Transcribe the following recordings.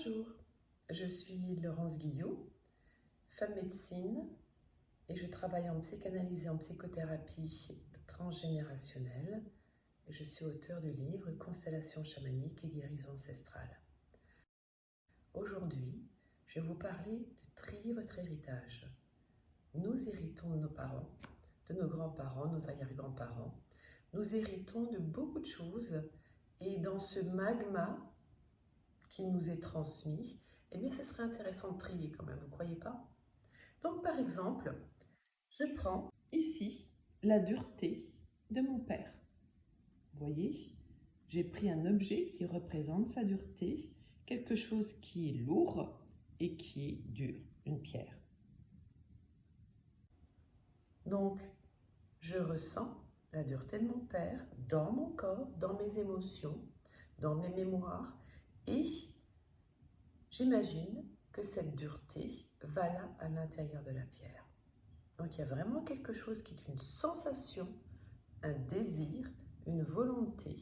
Bonjour, je suis Laurence Guillot, femme médecine et je travaille en psychanalyse et en psychothérapie transgénérationnelle et je suis auteure du livre Constellation chamanique et guérison ancestrale. Aujourd'hui, je vais vous parler de trier votre héritage. Nous héritons de nos parents, de nos grands-parents, nos arrière-grands-parents. Nous héritons de beaucoup de choses et dans ce magma qui nous est transmis, eh bien, ce serait intéressant de trier quand même, vous ne croyez pas? Donc, par exemple, je prends ici la dureté de mon père. Vous voyez, j'ai pris un objet qui représente sa dureté, quelque chose qui est lourd et qui est dur, une pierre. Donc, je ressens la dureté de mon père dans mon corps, dans mes émotions, dans mes mémoires et j'imagine que cette dureté va là à l'intérieur de la pierre. Donc il y a vraiment quelque chose qui est une sensation, un désir, une volonté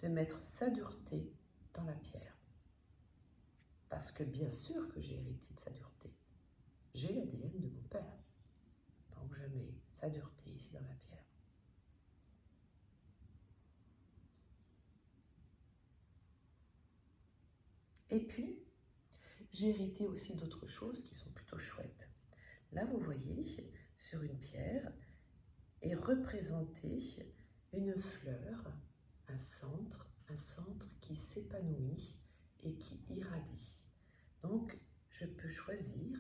de mettre sa dureté dans la pierre. Parce que bien sûr que j'ai hérité de sa dureté. J'ai l'ADN de mon père. Donc je mets sa dureté ici dans la pierre. Et puis, j'ai hérité aussi d'autres choses qui sont plutôt chouettes. Là, vous voyez, sur une pierre est représentée une fleur, un centre qui s'épanouit et qui irradie. Donc, je peux choisir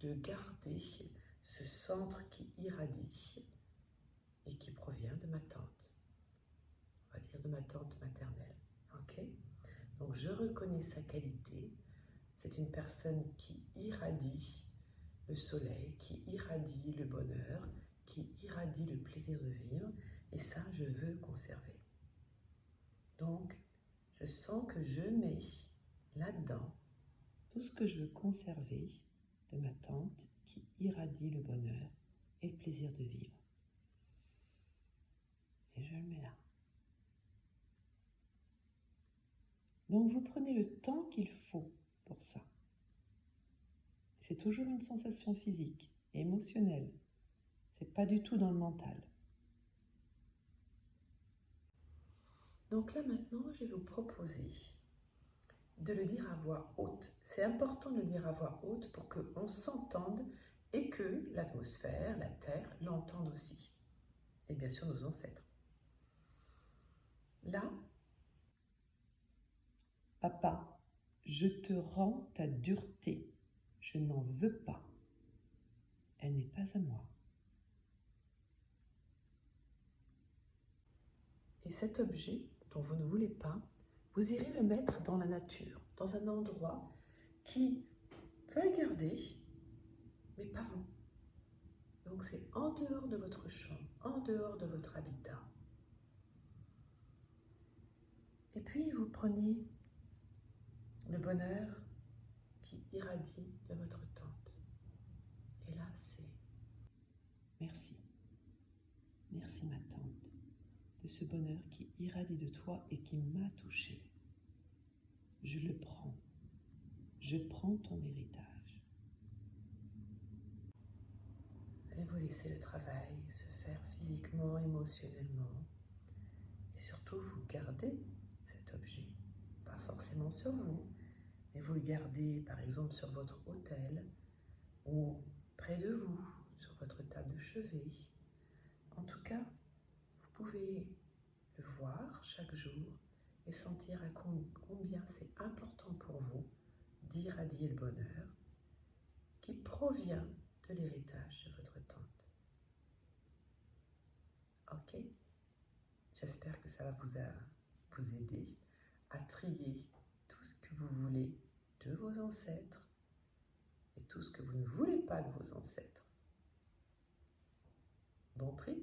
de garder ce centre qui irradie et qui provient de ma tante. On va dire de ma tante maternelle. Ok ? Donc, je reconnais sa qualité. C'est une personne qui irradie le soleil, qui irradie le bonheur, qui irradie le plaisir de vivre. Et ça, je veux conserver. Donc, je sens que je mets là-dedans tout ce que je veux conserver de ma tante qui irradie le bonheur et le plaisir de vivre. Et je le mets là. Donc, vous prenez le temps qu'il faut pour ça. C'est toujours une sensation physique et émotionnelle. C'est pas du tout dans le mental. Donc là, maintenant, je vais vous proposer de le dire à voix haute. C'est important de le dire à voix haute pour qu'on s'entende et que l'atmosphère, la terre, l'entende aussi. Et bien sûr nos ancêtres. Là, papa, je te rends ta dureté. Je n'en veux pas. Elle n'est pas à moi. Et cet objet dont vous ne voulez pas, vous irez le mettre dans la nature, dans un endroit qui va le garder, mais pas vous. Donc c'est en dehors de votre champ, en dehors de votre habitat. Et puis vous prenez le bonheur qui irradie de votre tante. Et là c'est merci. Merci ma tante, de ce bonheur qui irradie de toi et qui m'a touchée. Je le prends. Je prends ton héritage. Et vous laissez le travail se faire physiquement, émotionnellement. Et surtout, vous gardez cet objet. Pas forcément sur vous, mais vous le gardez par exemple sur votre autel ou près de vous, sur votre table de chevet. En tout cas, vous pouvez le voir chaque jour et sentir à combien c'est important pour vous d'irradier le bonheur qui provient de l'héritage de votre tante. Ok? J'espère que ça va vous aider à trier tout ce que vous voulez de vos ancêtres et tout ce que vous ne voulez pas de vos ancêtres. Bon tri!